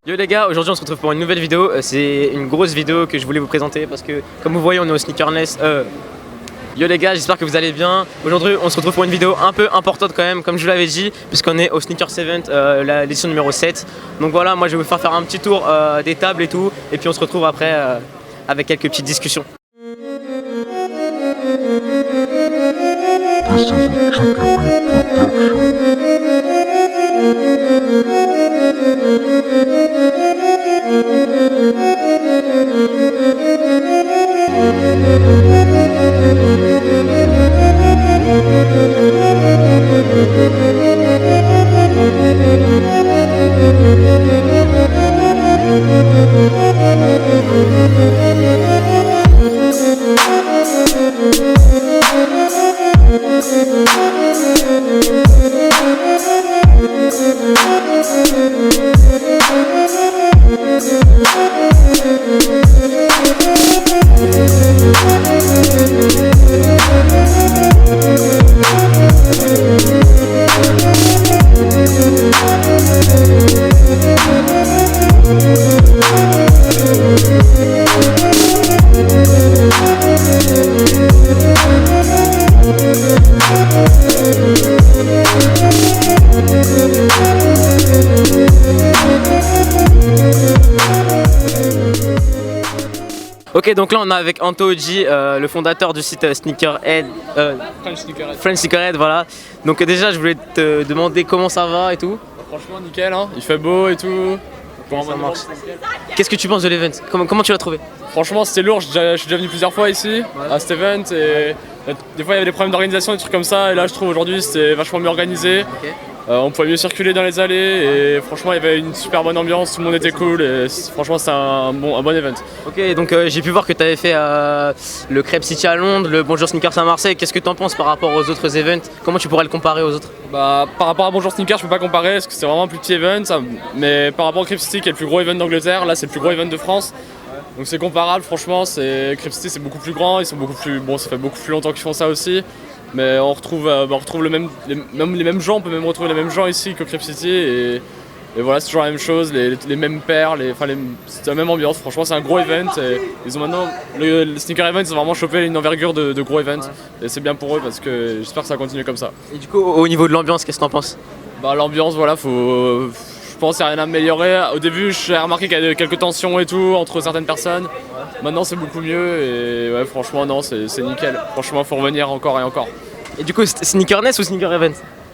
Yo les gars, aujourd'hui on se retrouve pour une nouvelle vidéo. C'est une grosse vidéo que je voulais vous présenter parce que comme vous voyez on est au Sneakerness. Yo les gars, j'espère que vous allez bien. Aujourd'hui on se retrouve pour une vidéo un peu importante quand même, comme je vous l'avais dit, puisqu'on est au Sneakers Event, l'édition numéro 7. Donc voilà, moi je vais vous faire un petit tour des tables et tout, et puis on se retrouve après avec quelques petites discussions. Ok, donc là on est avec Anto Oji, le fondateur du site Sneakerhead, French Sneakerhead, voilà. Donc déjà je voulais te demander comment ça va et tout. Franchement nickel, hein. Il fait beau et tout. Comment ça marche? Qu'est-ce que tu penses de l'event? Comment tu l'as trouvé? Franchement c'était lourd, je suis déjà venu plusieurs fois ici à cet event et des fois il y avait des problèmes d'organisation, des trucs comme ça, et là je trouve aujourd'hui c'était vachement mieux organisé. Okay. On pouvait mieux circuler dans les allées et franchement il y avait une super bonne ambiance, tout le monde était cool et franchement c'était un bon event. Ok, donc j'ai pu voir que tu avais fait le Crêpe City à Londres, le Bonjour Sneakers à Marseille. Qu'est-ce que tu en penses par rapport aux autres events? Comment tu pourrais le comparer aux autres? Bah, par rapport à Bonjour Sneakers je peux pas comparer parce que c'est vraiment un plus petit event, mais par rapport au Crêpe City qui est le plus gros event d'Angleterre, là c'est le plus gros event de France. Donc c'est comparable, franchement, Crêpe City c'est beaucoup plus grand, ils sont beaucoup plus. Bon, ça fait beaucoup plus longtemps qu'ils font ça aussi, mais on retrouve les mêmes gens, on peut même retrouver les mêmes gens ici qu'au Crêpe City, et voilà, c'est toujours la même chose, les mêmes paires, c'est la même ambiance, franchement c'est un gros event, et ils ont maintenant, le Sneaker Event, ils ont vraiment chopé une envergure de gros event, et c'est bien pour eux parce que j'espère que ça continue comme ça. Et du coup, au niveau de l'ambiance, qu'est-ce que t'en penses? Bah l'ambiance, voilà, je pense qu'il n'y a rien à améliorer. Au début, j'ai remarqué qu'il y avait quelques tensions et tout entre certaines personnes. Maintenant, c'est beaucoup mieux et ouais, franchement, non, c'est nickel. Franchement, faut revenir encore et encore. Et du coup, Sneakerness ou Sneaker Event?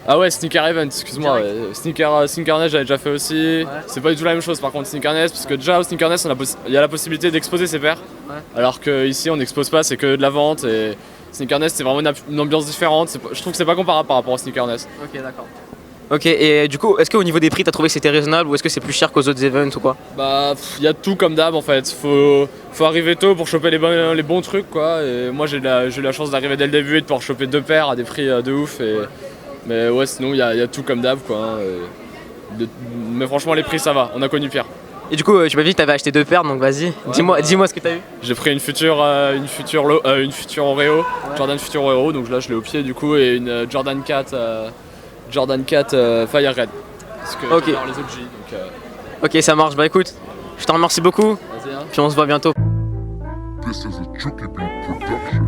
Ah ouais, Sneaker Event, excuse-moi. Sneakerness, j'avais déjà fait aussi. Ouais. C'est pas du tout la même chose par contre, Sneakerness, parce que déjà au Sneakerness, il y a la possibilité d'exposer ses paires. Ouais. Alors qu'ici, on n'expose pas, c'est que de la vente. Et Sneakerness, c'est vraiment une ambiance différente. Je trouve que c'est pas comparable par rapport à Sneakerness. Ok, d'accord. Ok, et du coup, est-ce qu'au niveau des prix, t'as trouvé que c'était raisonnable ou est-ce que c'est plus cher qu'aux autres events ou quoi? Bah, il y a tout comme d'hab en fait. Faut arriver tôt pour choper les bons trucs quoi. Et moi, j'ai eu la chance d'arriver dès le début et de pouvoir choper 2 paires à des prix de ouf. Mais ouais, sinon, il y a tout comme d'hab quoi. Mais franchement, les prix ça va. On a connu pire. Et du coup, tu m'as dit que t'avais acheté 2 paires, donc vas-y, ouais, dis-moi ce que t'as eu. J'ai pris une future Oreo, ouais. Jordan Future Oreo, donc là je l'ai au pied du coup, et une Jordan 4 Fire Red. Parce que okay. Les OG, donc Ok, ça marche. Bah écoute, je te remercie beaucoup. Vas-y, hein. Puis on se voit bientôt. This is a Chucky Beat production.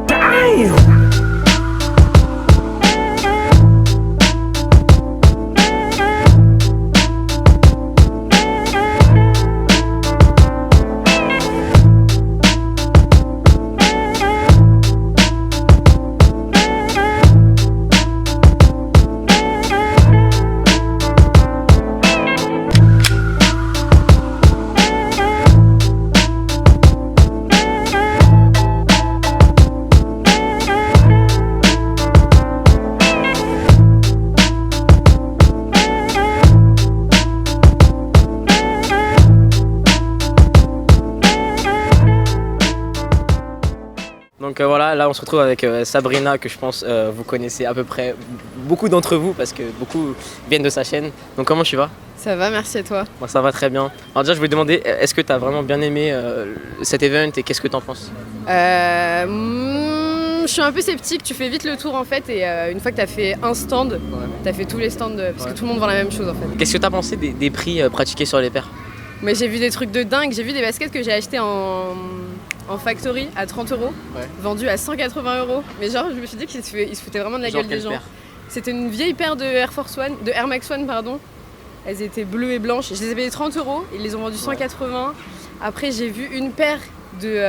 Damn! Donc voilà, là on se retrouve avec Sabrina que je pense vous connaissez à peu près beaucoup d'entre vous parce que beaucoup viennent de sa chaîne. Donc comment tu vas? Ça va, merci à toi. Moi ça va très bien. Alors déjà je voulais te demander, est-ce que tu as vraiment bien aimé cet event et qu'est-ce que tu en penses? Je je suis un peu sceptique, tu fais vite le tour en fait et une fois que t'as fait un stand, t'as fait tous les stands parce que tout le monde vend la même chose en fait. Qu'est-ce que t'as pensé des prix pratiqués sur les paires? Mais j'ai vu des trucs de dingue, j'ai vu des baskets que j'ai achetées en factory à 30 €, vendues à 180 €. Mais genre je me suis dit qu'ils se foutaient vraiment de la gueule des gens. C'était une vieille paire de Air Max One pardon. Elles étaient bleues et blanches, je les ai payées 30 €, ils les ont vendues 180. Après j'ai vu une paire de...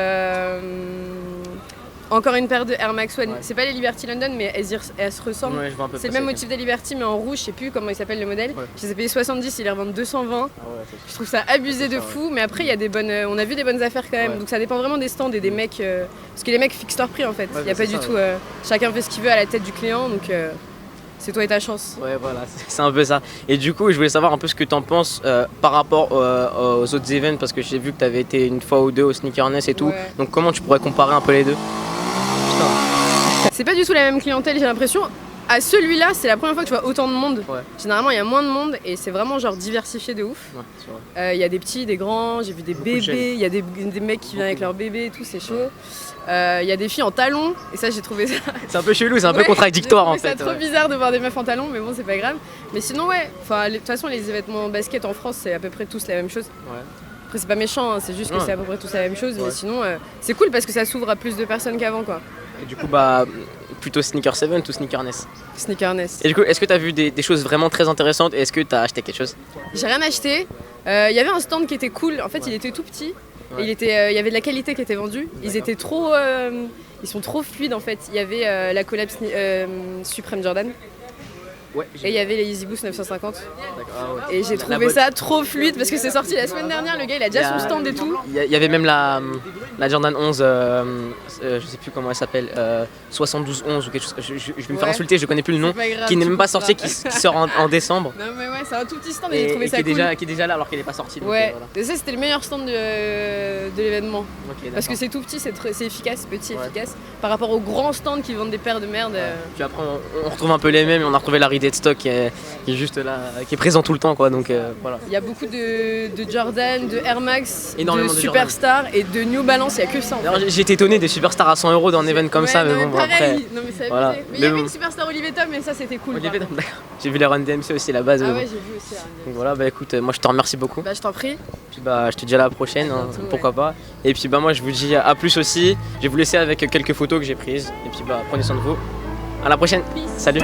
encore une paire de Air Max One, c'est pas les Liberty London mais elles se ressemblent. C'est le même motif des Liberty mais en rouge, je sais plus comment il s'appelle le modèle. Je les ai payés 70, ils les revendent 220. Je trouve ça abusé de fou, mais après il y a des bonnes, on a vu des bonnes affaires quand même. Donc ça dépend vraiment des stands et des mecs, parce que les mecs fixent leur prix en fait. Il y a pas du tout, chacun fait ce qu'il veut à la tête du client, donc c'est toi et ta chance. Ouais voilà, c'est un peu ça. Et du coup je voulais savoir un peu ce que t'en penses par rapport aux autres events, parce que j'ai vu que t'avais été une fois ou deux au Sneakerness et tout. Donc comment tu pourrais comparer un peu les deux? C'est pas du tout la même clientèle, j'ai l'impression. À celui-là, c'est la première fois que tu vois autant de monde. Généralement, il y a moins de monde et c'est vraiment genre diversifié de ouf. Il y a des petits, des grands, j'ai vu des bébés, il y a des mecs qui viennent avec leurs bébés et tout, c'est chaud. Il y a des filles en talons et ça, j'ai trouvé ça. C'est un peu chelou, c'est un peu contradictoire en fait. C'est trop bizarre de voir des meufs en talons, mais bon, c'est pas grave. Mais sinon, de toute façon, les événements basket en France, c'est à peu près tous la même chose. Après, c'est pas méchant, hein, c'est juste que c'est à peu près tous la même chose. Mais sinon, c'est cool parce que ça s'ouvre à plus de personnes qu'avant, quoi. Et du coup, plutôt Sneaker 7 ou Sneakerness? Sneakerness. Et du coup, est-ce que tu as vu des choses vraiment très intéressantes et est-ce que tu as acheté quelque chose? J'ai rien acheté. Il y avait un stand qui était cool. En fait, il était tout petit. Et il y avait de la qualité qui était vendue. Ils étaient trop, ils sont trop fluides en fait. Il y avait la collab Supreme Jordan. Et il y avait les Yeezy Boost 950. Et j'ai trouvé ça trop fluide parce que c'est sorti la semaine dernière. Le gars il a déjà son stand et tout. Il y avait même la Jordan 11, je sais plus comment elle s'appelle, 72-11 ou quelque chose. Je vais me faire insulter, je connais plus le nom. Qui n'est même pas sorti, qui sort en décembre. Non mais c'est un tout petit stand et j'ai trouvé ça cool. Qui est déjà là alors qu'elle n'est pas sortie. Et ça c'était le meilleur stand de l'événement. Parce que c'est tout petit, c'est efficace, petit, efficace. Par rapport aux grands stands qui vendent des paires de merde. Puis après on retrouve un peu les mêmes et on a retrouvé la Dead Stock qui est juste là, qui est présent tout le temps quoi, donc voilà. Il y a beaucoup de Jordan, de Air Max, énormément de Superstar et de New Balance, il n'y a que ça en fait. J'ai été étonné des Superstars à 100 € dans un event comme ça, mais bon pareil. après. Non mais c'est abusé. Mais il y avait une Superstar Olivier Tom mais ça c'était cool. J'ai vu les Run DMC aussi la base. Ah ouais j'ai vu aussi. Donc voilà, écoute, moi je te remercie beaucoup. Je t'en prie. Puis je te dis à la prochaine, pourquoi pas. Et puis moi je vous dis à plus aussi. Je vais vous laisser avec quelques photos que j'ai prises. Et puis prenez soin de vous. À la prochaine. Peace. Salut.